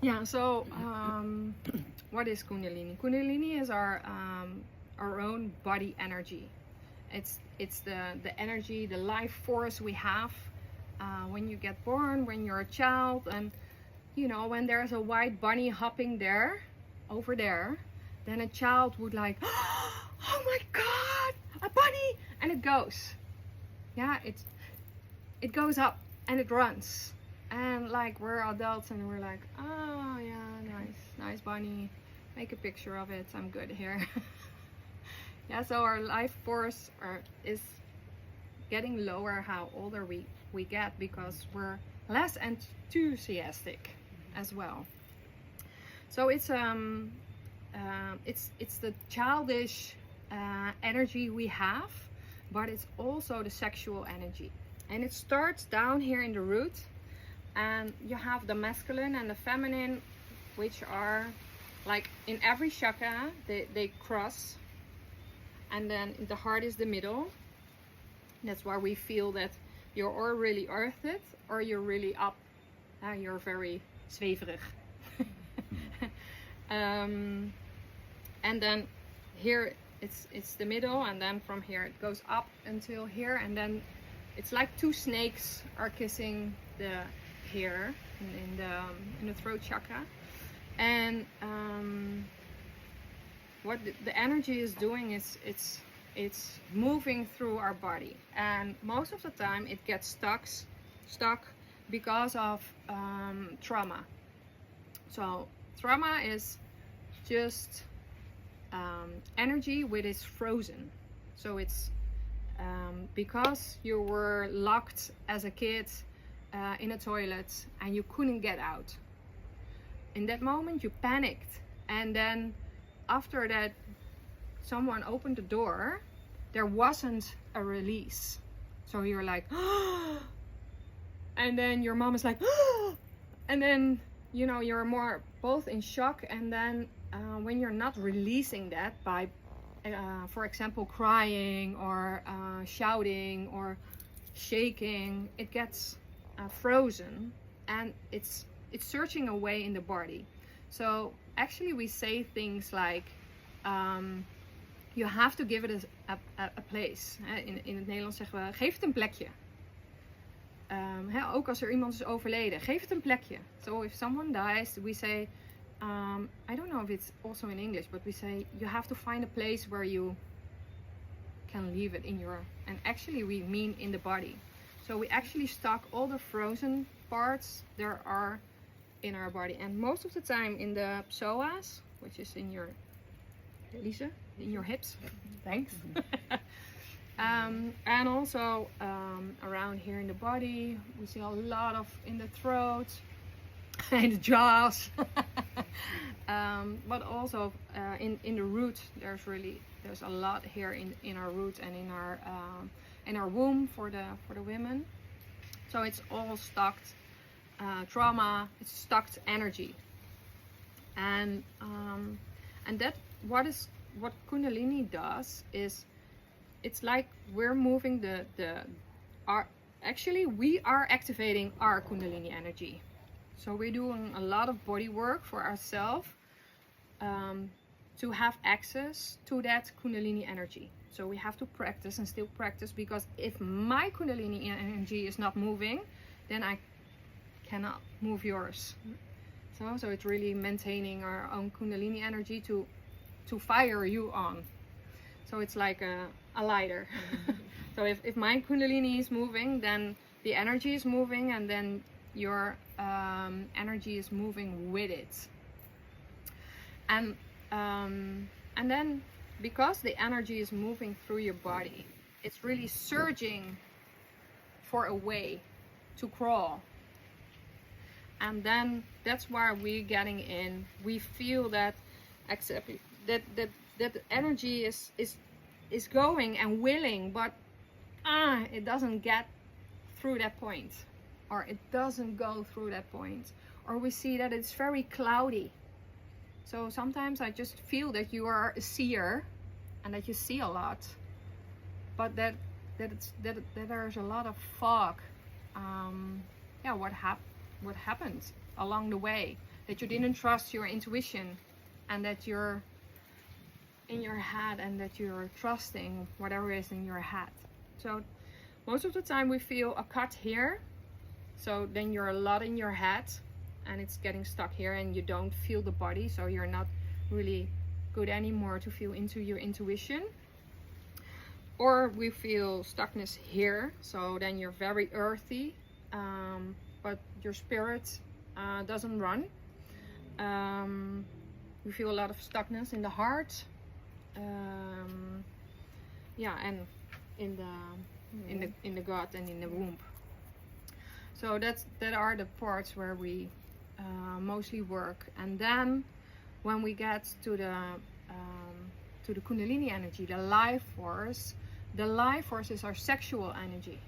Yeah, so what is kundalini? Kundalini is our own body energy. It's the energy, the life force we have when you get born, when you're a child, and you know, when there's a white bunny hopping there, over there, then a child would like, oh my god, a bunny, and it goes. Yeah, it goes up and it runs. And like we're adults and we're like, oh yeah, nice bunny, make a picture of it, I'm good here. Yeah, so our life force is getting lower how older we get, because we're less enthusiastic as well. So it's the childish energy we have, but it's also the sexual energy, and it starts down here in the root. And you have the masculine and the feminine, which are like in every chakra, they cross. And then the heart is the middle. That's why we feel that you're or really earthed or you're really up. You're very zweverig. And then here it's the middle, and then from here it goes up until here, and then it's like two snakes are kissing the here in the throat chakra. And what the energy is doing is it's moving through our body, and most of the time it gets stuck because of trauma. So trauma is just energy which is frozen. So it's because you were locked as a kid in a toilet and you couldn't get out. In that moment you panicked, and then after that someone opened the door, there wasn't a release. So you're like, oh! And then your mom is like, oh! And then you know you're more both in shock, and then when you're not releasing that by for example crying or shouting or shaking, it gets frozen, and it's searching away in the body. So actually we say things like you have to give it a place. In het Nederlands zeggen we, geef het een plekje. Ook als er iemand is overleden, geef het een plekje. So if someone dies, we say, I don't know if it's also in English, but we say you have to find a place where you can leave it in your, and actually we mean in the body. So we actually stock all the frozen parts there are in our body, and most of the time in the psoas, which is in your, Elise, in your hips. Thanks. And also around here in the body, we see a lot of in the throat, in the jaws, but also in the root. There's a lot here in our root and in our womb for the women. So it's all stocked trauma, it's stocked energy, and that what Kundalini does is, it's like we're moving actually we are activating our Kundalini energy. So we're doing a lot of body work for ourselves to have access to that Kundalini energy. So we have to practice and still practice, because if my Kundalini energy is not moving, then I cannot move yours. So it's really maintaining our own Kundalini energy to fire you on. So it's like a lighter. So if my Kundalini is moving, then the energy is moving, and then your energy is moving with it. And then because the energy is moving through your body, it's really surging for a way to crawl. And then that's why we're getting in. We feel that that energy is going and willing, but it doesn't get through that point, or it doesn't go through that point, or we see that it's very cloudy. So sometimes I just feel that you are a seer and that you see a lot, but that there's a lot of fog. what happened along the way, that you didn't trust your intuition, and that you're in your head and that you're trusting whatever is in your head. So most of the time we feel a cut here, so then you're a lot in your head and it's getting stuck here and you don't feel the body, so you're not really good anymore to feel into your intuition. Or we feel stuckness here, so then you're very earthy, but your spirit doesn't run. You feel a lot of stuckness in the heart, and in the gut and in the womb. So that are the parts where we mostly work. And then when we get to the kundalini energy, the life force is our sexual energy.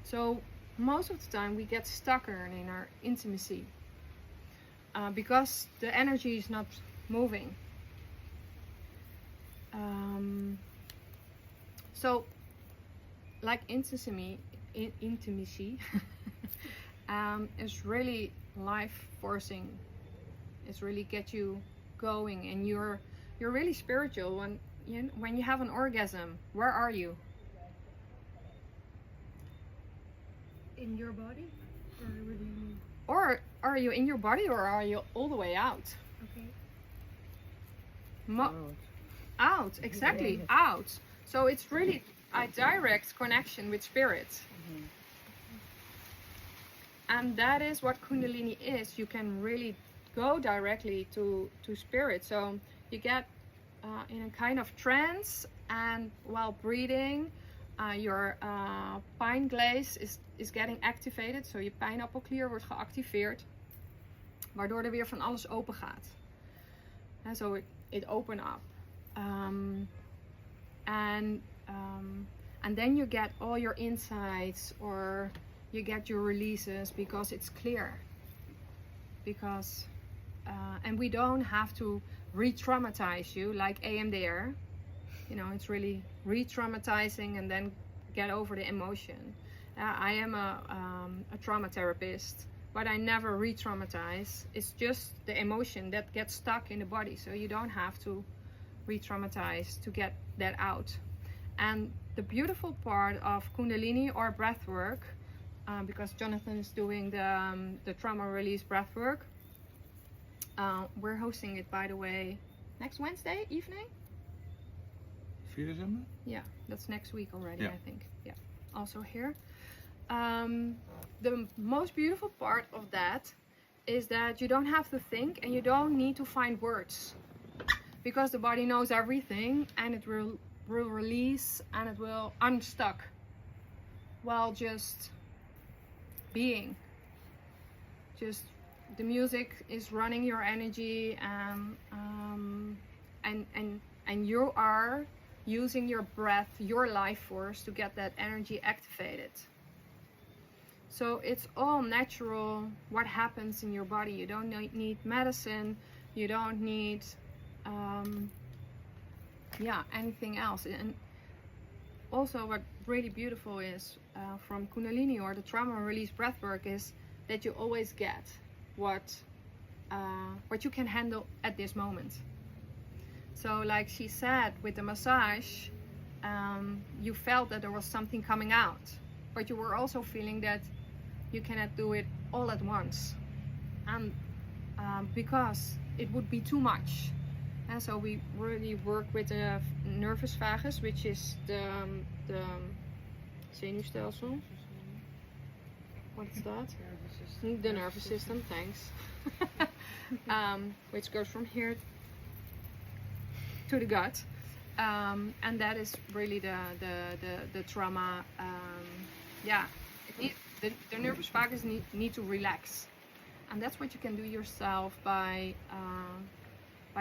So most of the time we get stuck in our intimacy because the energy is not moving. So like intimacy is really life forcing. It's really get you going, and you're really spiritual when you have an orgasm. Where are you? In your body? Or what do you mean? Or are you in your body, or are you all the way out? Okay. Out, exactly, out. So it's really a direct connection with spirit. Mm-hmm. And that is what kundalini is. You can really go directly to spirit. So you get in a kind of trance, and while breathing, your pine glaze is getting activated. So je pijnappelklier wordt geactiveerd, waardoor er weer van alles open gaat. And so it open up. And then you get all your insights, or you get your releases, because it's clear. Because and we don't have to re-traumatize you like EMDR. You know, it's really re-traumatizing and then get over the emotion. I am a trauma therapist, but I never re-traumatize. It's just the emotion that gets stuck in the body, so you don't have to re-traumatize to get that out. And the beautiful part of kundalini or breath work, because Jonathan is doing the trauma release breath work, we're hosting it, by the way, next Wednesday evening. 4 December? Yeah, that's next week already, Yeah. I think. Yeah, also here. The most beautiful part of that is that you don't have to think, and you don't need to find words, because the body knows everything, and it will release, and it will unstuck while just being. Just the music is running your energy, and you are using your breath, your life force, to get that energy activated. So it's all natural what happens in your body. You don't need medicine, you don't need anything else. And also what really beautiful is from kundalini or the trauma release breathwork is that you always get what you can handle at this moment. So like she said, with the massage, you felt that there was something coming out, but you were also feeling that you cannot do it all at once, and because it would be too much. And so we really work with the nervus vagus, which is the zenuwstelsel. What's that? The nervous system, thanks. Which goes from here to the gut, and that is really the trauma. The nervous vagus need to relax, and that's what you can do yourself by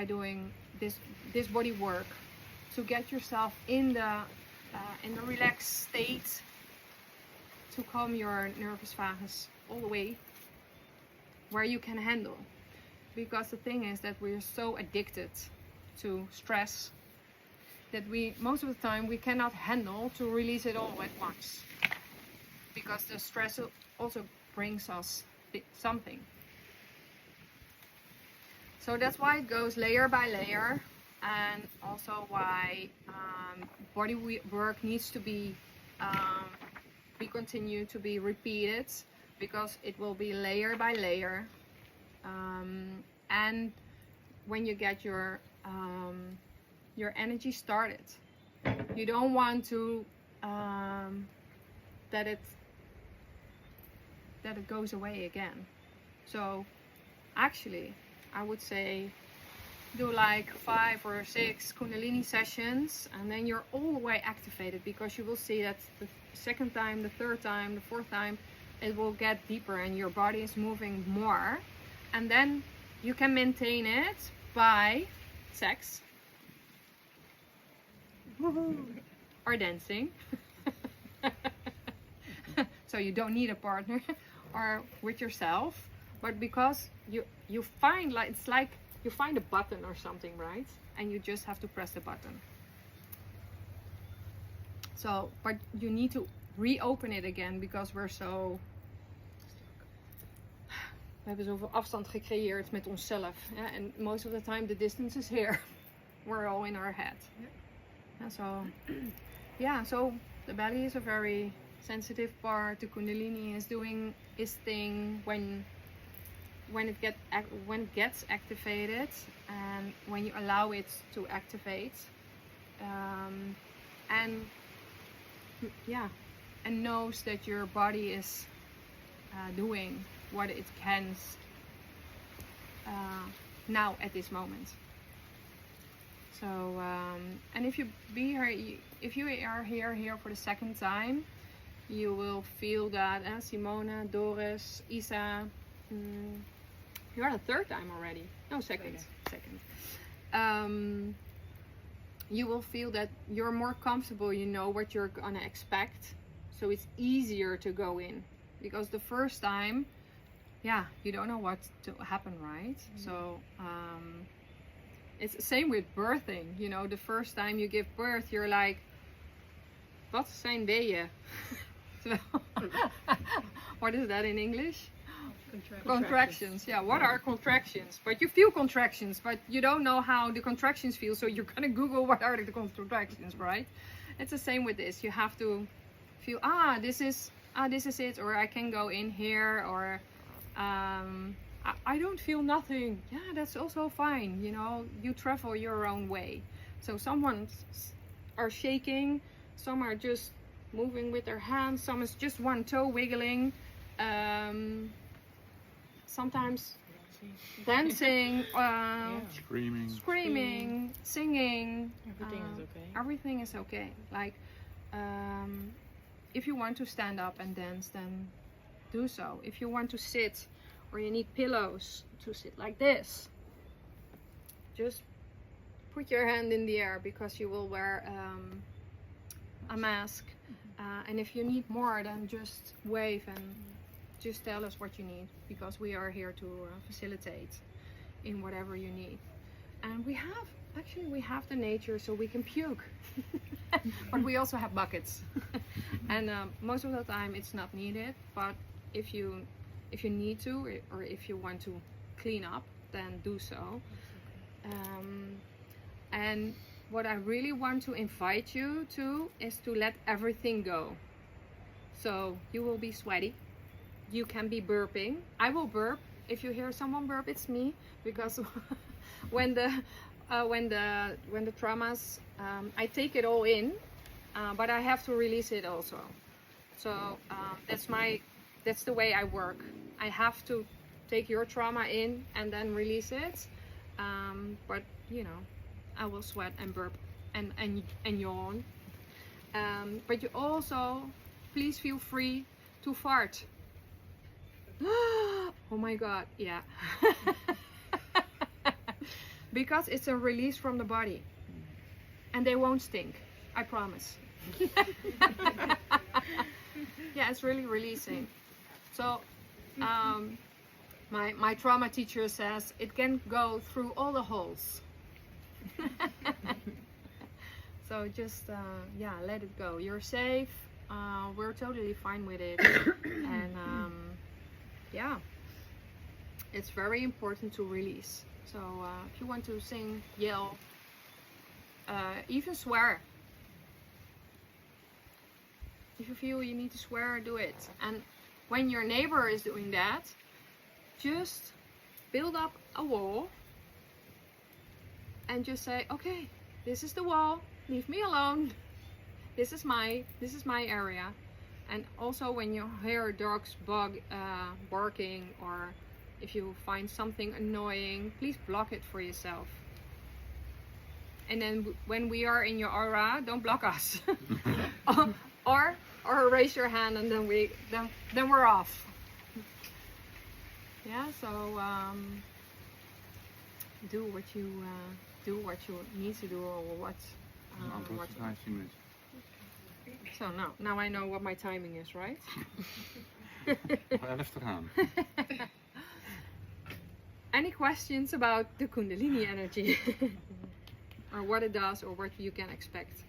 doing this body work, to get yourself in the relaxed state, to calm your nervous vagus all the way where you can handle. Because the thing is that we're so addicted to stress that most of the time we cannot handle to release it all at once, because the stress also brings us something. So that's why it goes layer by layer, and also why body work needs to be continue to be repeated, because it will be layer by layer. And when you get your energy started, you don't want to that it goes away again. So actually, I would say do like 5 or 6 kundalini sessions, and then you're all the way activated, because you will see that the second time, the third time, the fourth time, it will get deeper and your body is moving more. And then you can maintain it by sex or dancing. So you don't need a partner, or with yourself, but because you find, like, it's like you find a button or something, right? And you just have to press the button. So, but you need to reopen it again, because we're so... We hebben zoveel afstand gecreëerd met onszelf. Yeah? And most of the time the distance is here. We're all in our head. Yeah. And so, yeah, so the belly is a very sensitive part. The kundalini is doing its thing when it gets activated, and when you allow it to activate, and knows that your body is doing what it can now at this moment. So and if you are here for the second time, you will feel that Simona, Doris, Isa, you are the third time already. No, second. You will feel that you're more comfortable, you know what you're gonna expect, so it's easier to go in, because the first time, you don't know what to happen, right? So it's the same with birthing. You know, the first time you give birth, you're like, wat zijn weeën? So, what is that in English? Contractions. Yeah, what are contractions? But you feel contractions, but you don't know how the contractions feel, so you're gonna Google what are the contractions, right? It's the same with this. You have to feel, this is it, or I can go in here, or I don't feel nothing. Yeah, that's also fine. You know, you travel your own way. So some are shaking, some are just moving with their hands, some is just one toe wiggling, sometimes dancing, screaming, singing. Everything is okay. Everything is okay. Like, if you want to stand up and dance, then do so. If you want to sit, or you need pillows to sit like this, just put your hand in the air, because you will wear a mask. And if you need more, then just wave and just tell us what you need, because we are here to facilitate in whatever you need. And we have the nature, so we can puke. But we also have buckets. And most of the time it's not needed, but if you need to, or if you want to clean up, then do so. And what I really want to invite you to is to let everything go. So you will be sweaty, you can be burping. I will burp. If you hear someone burp, it's me, because when the traumas, I take it all in, but I have to release it also. So that's the way I work. I have to take your trauma in and then release it. But you know, I will sweat and burp and yawn. But you also, please feel free to fart. Oh my god, yeah. Because it's a release from the body, and they won't stink, I promise. Yeah, it's really releasing. So my trauma teacher says it can go through all the holes. So just let it go. You're safe. We're totally fine with it. And it's very important to release. So if you want to sing, yell, even swear. If you feel you need to swear, do it. And when your neighbor is doing that, just build up a wall and just say, okay, this is the wall, leave me alone. This is my area. And also when you hear dogs barking, or if you find something annoying, please block it for yourself. And then when we are in your aura, don't block us. or raise your hand, and then we're off. Yeah, so do what you need to do, or what. What's 15 minutes? So now I know what my timing is, right? Nog 11 te gaan. Any questions about the kundalini energy? Or what it does, or what you can expect?